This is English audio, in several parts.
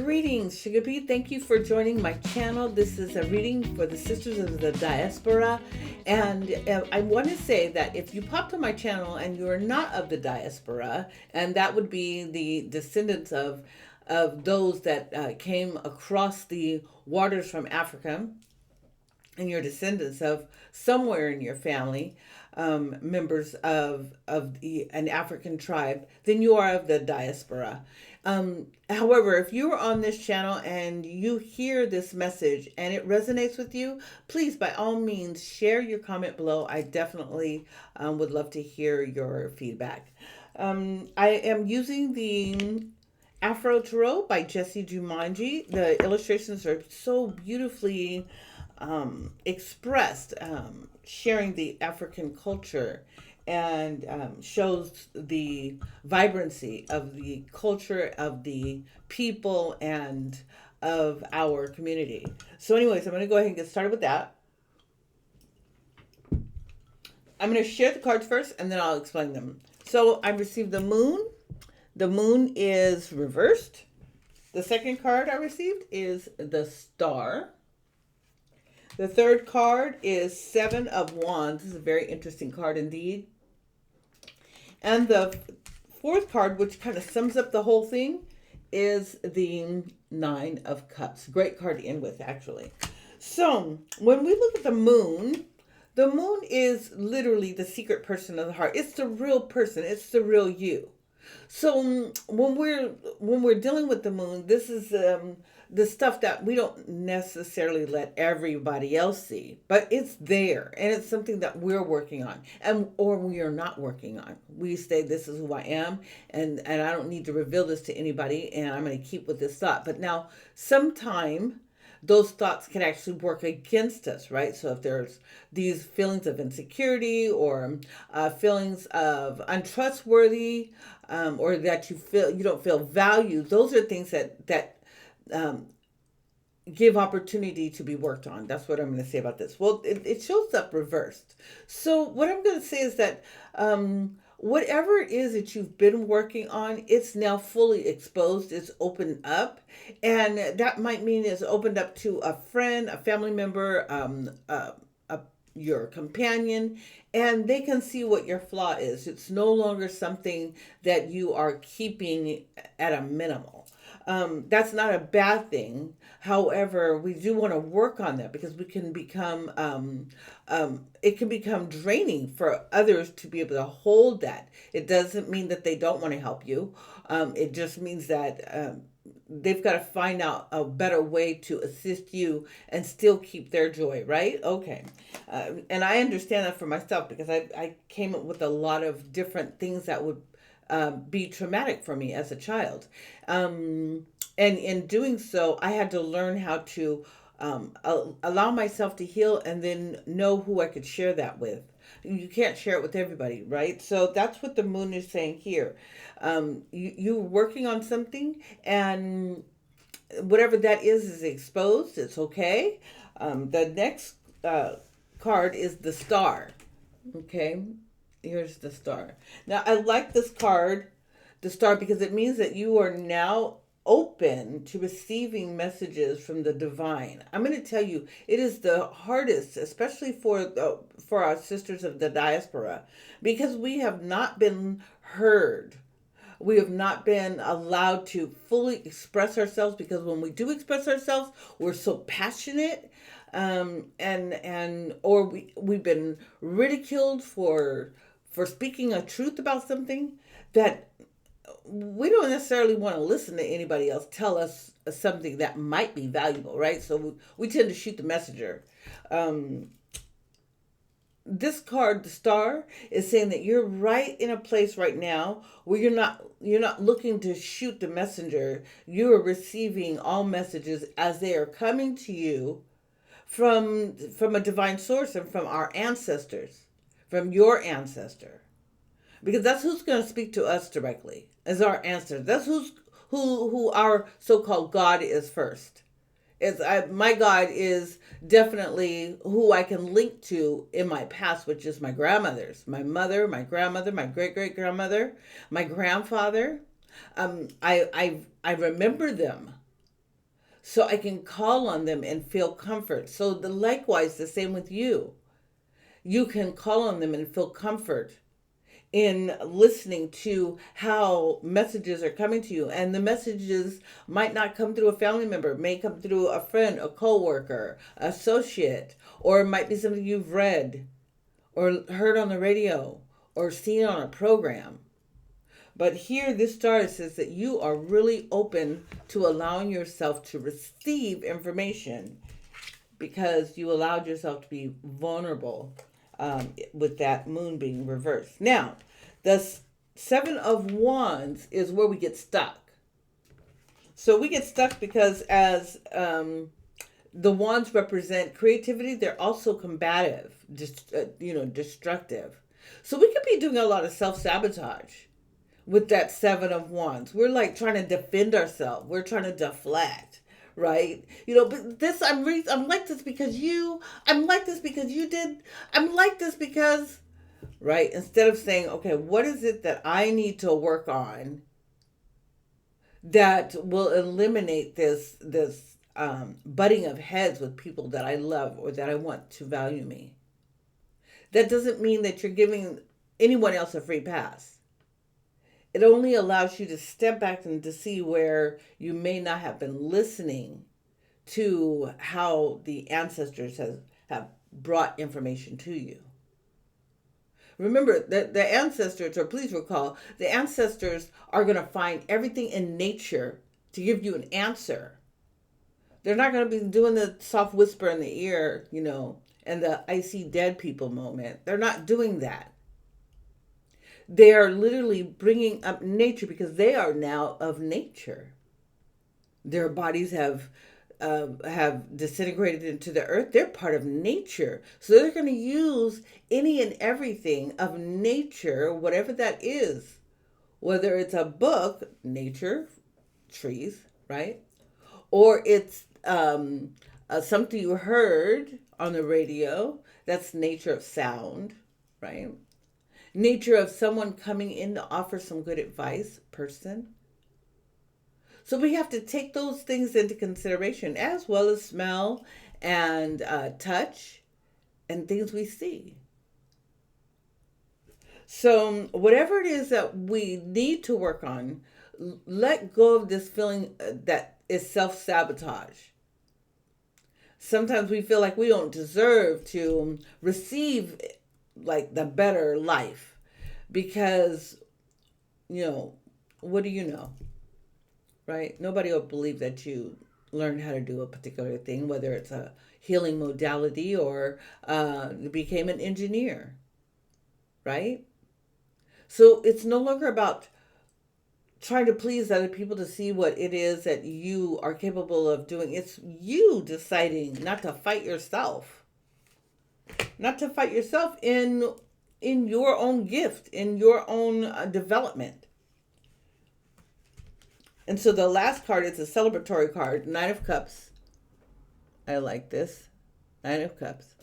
Greetings, Sugahbee. Thank you for joining my channel. This is a reading for the Sisters of the Diaspora. And I want to say that if you popped on my channel and you're not of the diaspora, and that would be the descendants of those that came across the waters from Africa, and your descendants of somewhere in your family, members of an African tribe, then you are of the diaspora. However, if you are on this channel and you hear this message and it resonates with you, please, by all means, share your comment below. I definitely would love to hear your feedback. I am using the Afro Tarot by Jessie Jumanji. The illustrations are so beautifully expressed, sharing the African culture, and shows the vibrancy of the culture of the people and of our community. So anyways, I'm going to go ahead and get started with that. I'm going to share the cards first and then I'll explain them. So I received the moon. The moon is reversed. The second card I received is the star. The third card is Seven of Wands. This is a very interesting card indeed. And the fourth card, which kind of sums up the whole thing, is the Nine of Cups. Great card to end with, actually. So when we look at the moon is literally the secret person of the heart. It's the real person. It's the real you. So when we're dealing with the moon, this is the stuff that we don't necessarily let everybody else see, but it's there, and it's something that we're working on, or we are not working on. We say, this is who I am, and I don't need to reveal this to anybody, and I'm going to keep with this thought. But now, sometime those thoughts can actually work against us, right? So if there's these feelings of insecurity or feelings of untrustworthy, or that you don't feel valued, those are things that give opportunity to be worked on. That's what I'm going to say about this. Well, it shows up reversed. So what I'm going to say is that whatever it is that you've been working on, it's now fully exposed. It's opened up. And that might mean it's opened up to a friend, a family member, your companion, and they can see what your flaw is. It's no longer something that you are keeping at a minimal. That's not a bad thing. However, we do want to work on that because we can become, it can become draining for others to be able to hold that. It doesn't mean that they don't want to help you. It just means that they've got to find out a better way to assist you and still keep their joy, right? Okay. And I understand that for myself because I came up with a lot of different things that would be traumatic for me as a child. And in doing so, I had to learn how to allow myself to heal and then know who I could share that with. You can't share it with everybody, right? So that's what the moon is saying here. You're working on something, and whatever that is exposed. It's okay. The next card is the star. Okay, here's the star. Now, I like this card, the star, because it means that you are now open to receiving messages from the divine. I'm going to tell you, it is the hardest, especially for our sisters of the diaspora, because we have not been heard. We have not been allowed to fully express ourselves, because when we do express ourselves, we're so passionate, or we've been ridiculed for speaking a truth about something that we don't necessarily want to listen to anybody else tell us something that might be valuable, right? So we tend to shoot the messenger. This card, the star, is saying that you're right in a place right now where you're not looking to shoot the messenger. You are receiving all messages as they are coming to you from a divine source and from our ancestors, from your ancestor. Because that's who's going to speak to us directly, as our ancestors. That's who our so-called God is first. My God is definitely who I can link to in my past, which is my grandmothers, my mother, my grandmother, my great-great-grandmother, my grandfather. I remember them. so I can call on them and feel comfort. So likewise, the same with you. You can call on them and feel comfort in listening to how messages are coming to you. And the messages might not come through a family member, it may come through a friend, a coworker, associate, or it might be something you've read or heard on the radio or seen on a program. But here, this star says that you are really open to allowing yourself to receive information because you allowed yourself to be vulnerable with that moon being reversed. Now, the Seven of Wands is where we get stuck. So we get stuck because as the wands represent creativity, they're also combative, destructive. So we could be doing a lot of self-sabotage with that Seven of Wands. We're like trying to defend ourselves. We're trying to deflect, right? But this, I'm like this because I'm like this because you did, I'm like this because, right? Instead of saying, okay, what is it that I need to work on that will eliminate this butting of heads with people that I love or that I want to value me. That doesn't mean that you're giving anyone else a free pass. It only allows you to step back and to see where you may not have been listening to how the ancestors have brought information to you. Remember that the ancestors, or please recall, the ancestors are going to find everything in nature to give you an answer. They're not going to be doing the soft whisper in the ear, and the I see dead people moment. They're not doing that. They are literally bringing up nature because they are now of nature. Their bodies have disintegrated into the earth. They're part of nature. So they're going to use any and everything of nature, whatever that is. Whether it's a book, nature, trees, right? Or it's something you heard on the radio, that's nature of sound, right? Nature of someone coming in to offer some good advice, person. So we have to take those things into consideration, as well as smell and touch and things we see. So whatever it is that we need to work on, let go of this feeling that is self-sabotage. Sometimes we feel like we don't deserve to receive like the better life because, what do you know, right? Nobody will believe that you learned how to do a particular thing, whether it's a healing modality or you became an engineer, right? So it's no longer about trying to please other people to see what it is that you are capable of doing. It's you deciding not to fight yourself. Not to fight yourself in your own gift, in your own development. And so the last card is a celebratory card, Nine of Cups. I like this. Nine of Cups.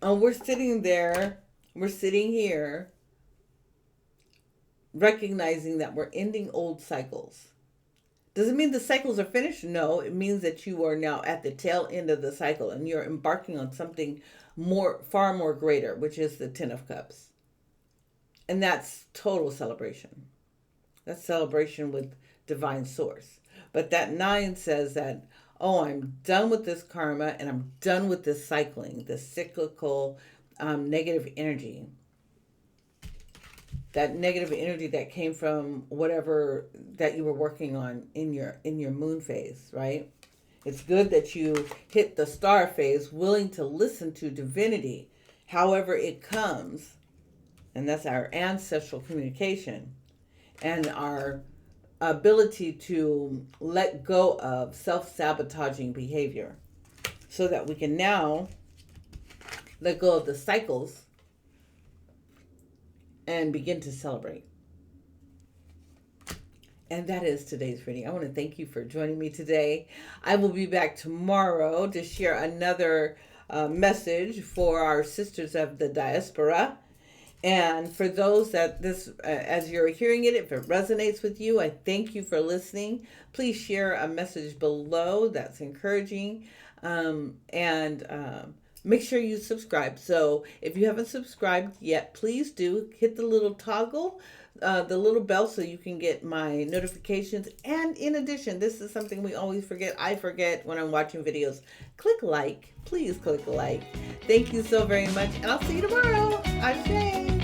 We're sitting here, recognizing that we're ending old cycles. Does it mean the cycles are finished? No, it means that you are now at the tail end of the cycle and you're embarking on something far more greater, which is the Ten of Cups. And that's total celebration. That's celebration with divine source. But that 9 says that, I'm done with this karma and I'm done with this cycling, this cyclical negative energy. That negative energy that came from whatever that you were working on in your moon phase, right? It's good that you hit the star phase, willing to listen to divinity, however it comes. And that's our ancestral communication and our ability to let go of self-sabotaging behavior so that we can now let go of the cycles and begin to celebrate. And that is today's reading. I want to thank you for joining me today. I will be back tomorrow to share another message for our sisters of the diaspora. And for those that this, as you're hearing it, if it resonates with you, I thank you for listening. Please share a message below that's encouraging. And make sure you subscribe. So if you haven't subscribed yet, please do hit the little toggle, the little bell, so you can get my notifications. And in addition, this is something we always forget. I forget when I'm watching videos. Click like. Please click like. Thank you so very much. And I'll see you tomorrow. Ashe.